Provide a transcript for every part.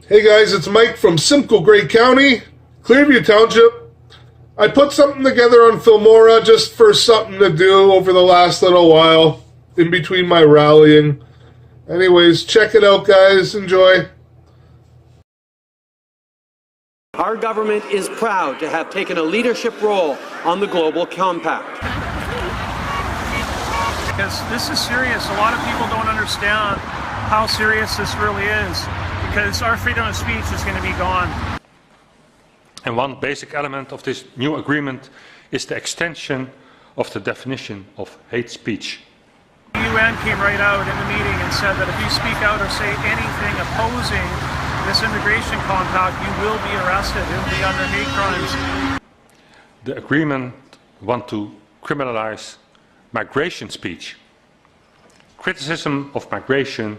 Hey guys, it's Mike from Simcoe Grey County, Clearview Township. I put something together on Filmora just for something to do over the last little while in between my rallying. Anyways, check it out guys, enjoy. Our government is proud to have taken a leadership role on the Global Compact. Because this is serious. A lot of people don't understand how serious this really is, because our freedom of speech is going to be gone. And one basic element of this new agreement is the extension of the definition of hate speech. The UN came right out in the meeting and said that if you speak out or say anything opposing this immigration compact, you will be arrested. It will be under hate crimes. The agreement wants to criminalize migration speech. Criticism of migration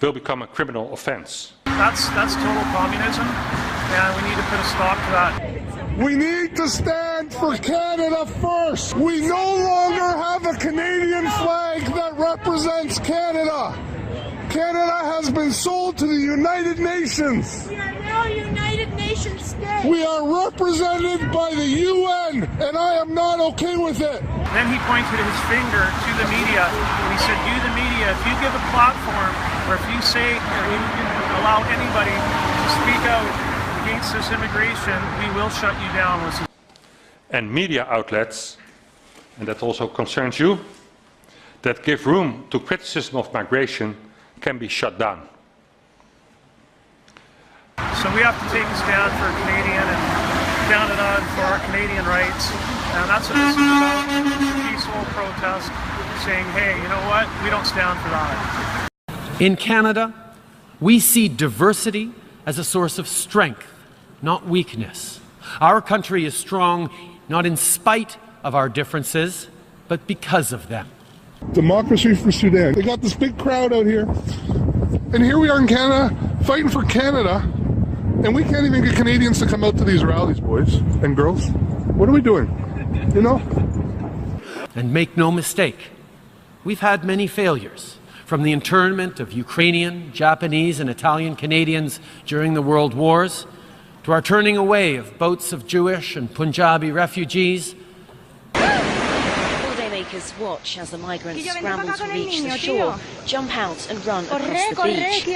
will become a criminal offense. That's total communism, and we need to put a stop to that. We need to stand for Canada first. We no longer have a Canadian flag that represents Canada. Canada has been sold to the United Nations. We are now a United Nations state. We are represented by the UN, and I am not okay with it. Then he pointed his finger to the media, and he said, you, the media, if you give a platform, or if you say, or you allow anybody to speak out against this immigration, we will shut you down. And media outlets, and that also concerns you, that give room to criticism of migration can be shut down. So we have to take a stand for Canadian and Canada and for our Canadian rights. And that's what this is about, a peaceful protest saying, hey, you know what, we don't stand for that. In Canada, we see diversity as a source of strength, not weakness. Our country is strong not in spite of our differences, but because of them. Democracy for Sudan. They got this big crowd out here, and here we are in Canada fighting for Canada, and we can't even get Canadians to come out to these rallies, boys and girls. What are we doing? You know? And make no mistake, we've had many failures, from the internment of Ukrainian, Japanese, and Italian Canadians during the World Wars, to our turning away of boats of Jewish and Punjabi refugees. Holidaymakers watch as the migrants scramble to reach the shore, jump out and run across the beach.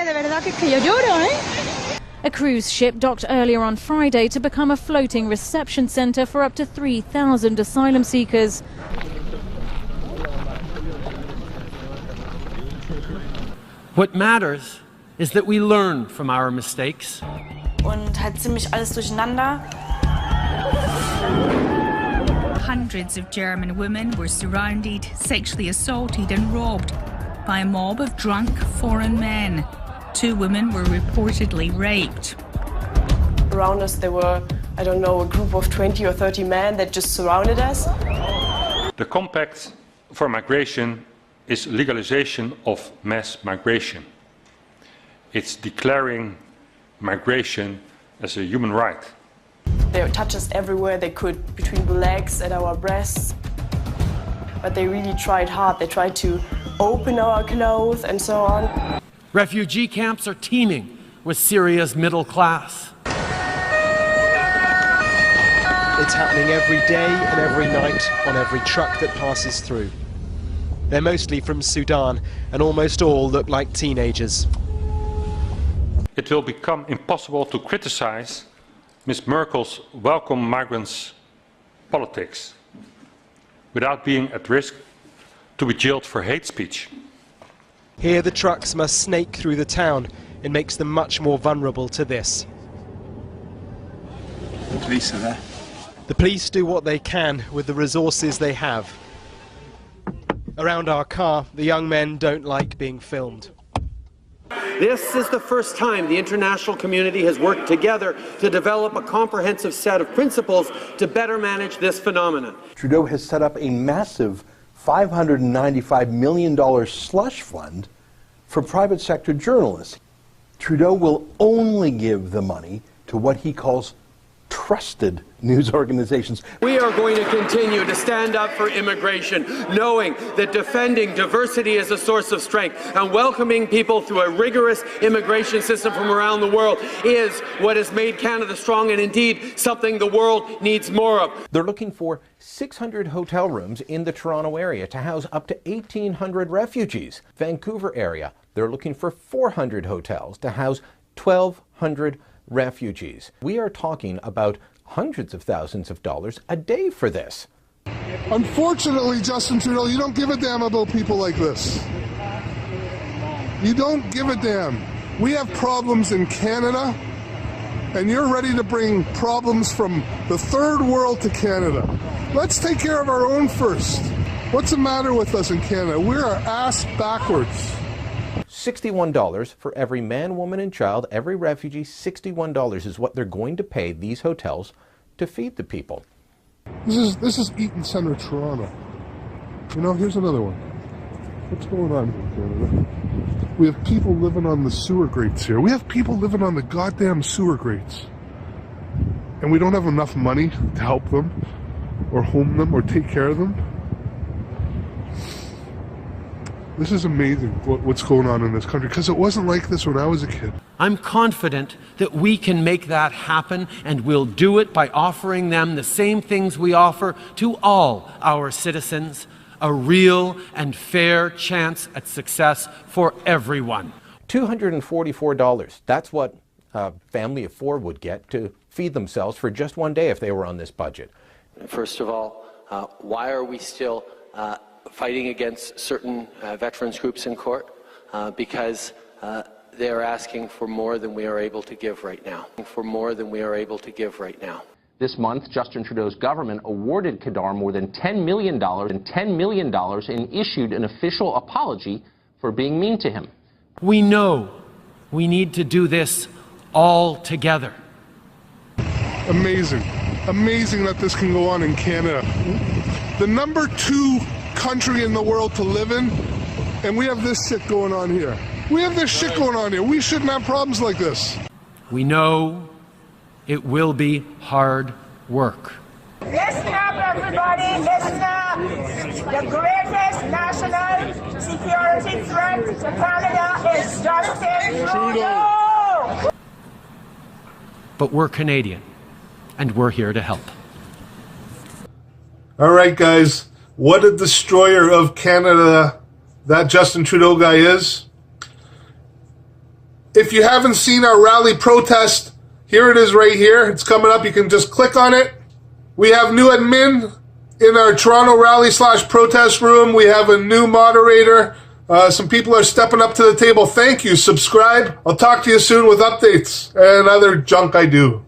A cruise ship docked earlier on Friday to become a floating reception centre for up to 3,000 asylum seekers. What matters is that we learn from our mistakes. Und halt ziemlich alles durcheinander. Hundreds of German women were surrounded, sexually assaulted and robbed by a mob of drunk foreign men. 2 women were reportedly raped. Around us there were, I don't know, a group of 20 or 30 men that just surrounded us. The Compact for Migration is legalization of mass migration. It's declaring migration as a human right. They touched us everywhere they could, between the legs and our breasts. But they really tried hard. They tried to open our clothes and so on. Refugee camps are teeming with Syria's middle class. It's happening every day and every night on every truck that passes through. They're mostly from Sudan, and almost all look like teenagers. It will become impossible to criticize Ms. Merkel's welcome migrants politics without being at risk to be jailed for hate speech. Here the trucks must snake through the town. It makes them much more vulnerable to this. The police are there. The police do what they can with the resources they have. Around our car, the young men don't like being filmed. This is the first time the international community has worked together to develop a comprehensive set of principles to better manage this phenomenon. Trudeau has set up a massive $595 million slush fund for private sector journalists. Trudeau will only give the money to what he calls trusted news organizations. We are going to continue to stand up for immigration, knowing that defending diversity is a source of strength and welcoming people through a rigorous immigration system from around the world is what has made Canada strong and indeed something the world needs more of. They're looking for 600 hotel rooms in the Toronto area to house up to 1,800 refugees. Vancouver area, they're looking for 400 hotels to house 1,200 refugees. We are talking about hundreds of thousands of dollars a day for this. Unfortunately, Justin Trudeau, you don't give a damn about people like this. You don't give a damn. We have problems in Canada, and you're ready to bring problems from the third world to Canada. Let's take care of our own first. What's the matter with us in Canada? We're ass backwards. $61 for every man, woman, and child, every refugee. $61 is what they're going to pay these hotels to feed the people. This is Eaton Centre, Toronto. You know, here's another one. What's going on here in Canada? We have people living on the sewer grates here. We have people living on the goddamn sewer grates. And we don't have enough money to help them, or home them, or take care of them. This is amazing what's going on in this country, because it wasn't like this when I was a kid. I'm confident that we can make that happen, and we'll do it by offering them the same things we offer to all our citizens, a real and fair chance at success for everyone. $244, that's what a family of four would get to feed themselves for just one day if they were on this budget. First of all, why are we still fighting against certain veterans groups in court? Because they are asking for more than we are able to give right now. This month, Justin Trudeau's government awarded Kedar more than $10 million and issued an official apology for being mean to him. We know we need to do this all together. Amazing. Amazing that this can go on in Canada. The number 2 country in the world to live in, and we have this shit going on here. We shouldn't have problems like this. We know it will be hard work. Listen up, everybody, listen up. The greatest national security threat to Canada is Justin Trudeau. But we're Canadian, and we're here to help. All right, guys. What a destroyer of Canada that Justin Trudeau guy is. If you haven't seen our rally protest, here it is right here. It's coming up. You can just click on it. We have new admin in our Toronto rally/protest room. We have a new moderator. Some people are stepping up to the table. Thank you. Subscribe. I'll talk to you soon with updates and other junk I do.